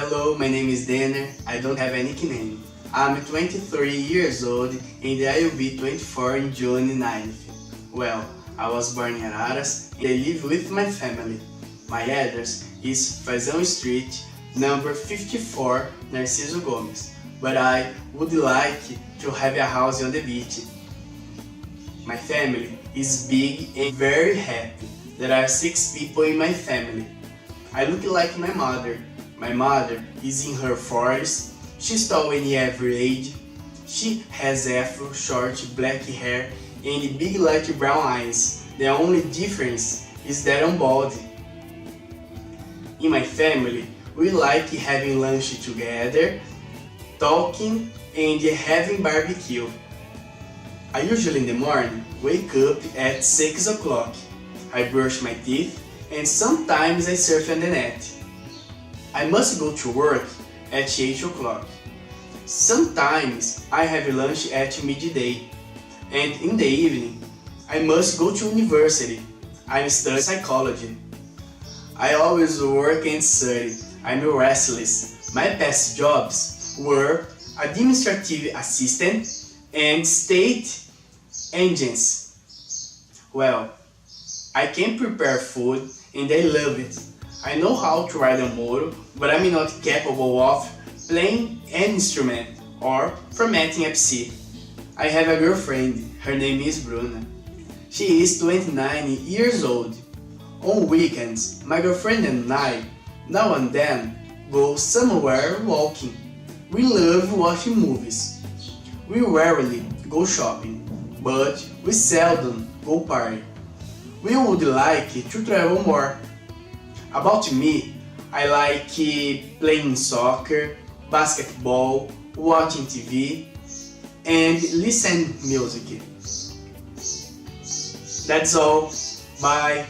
Hello, my name is Denner. I don't have any nickname. I'm 23 years old and I will be 24 in June 9th. Well, I was born in Araras and I live with my family. My address is Fazão Street, number 54, Narciso Gomes. But I would like to have a house on the beach. My family is big and very happy. There are 6 people in my family. I look like my mother. My mother is in her 40s. She's tall and average. She has afro, short black hair and big light brown eyes. The only difference is that I'm bald. In my family, we like having lunch together, talking and having barbecue. I usually in the morning wake up at 6 o'clock. I brush my teeth and sometimes I surf on the net. I must go to work at 8 o'clock. Sometimes I have lunch at midday. And in the evening, I must go to university. I study psychology. I always work and study. I'm restless. My past jobs were administrative assistant and state agents. Well, I can prepare food and I love it. I know how to ride a motor, but I'm not capable of playing an instrument or formatting a PC. I have a girlfriend, her name is Bruna. She is 29 years old. On weekends, my girlfriend and I, now and then, go somewhere walking. We love watching movies. We rarely go shopping, but we seldom go party. We would like to travel more. About me, I like playing soccer, basketball, watching TV, and listen music. That's all. Bye.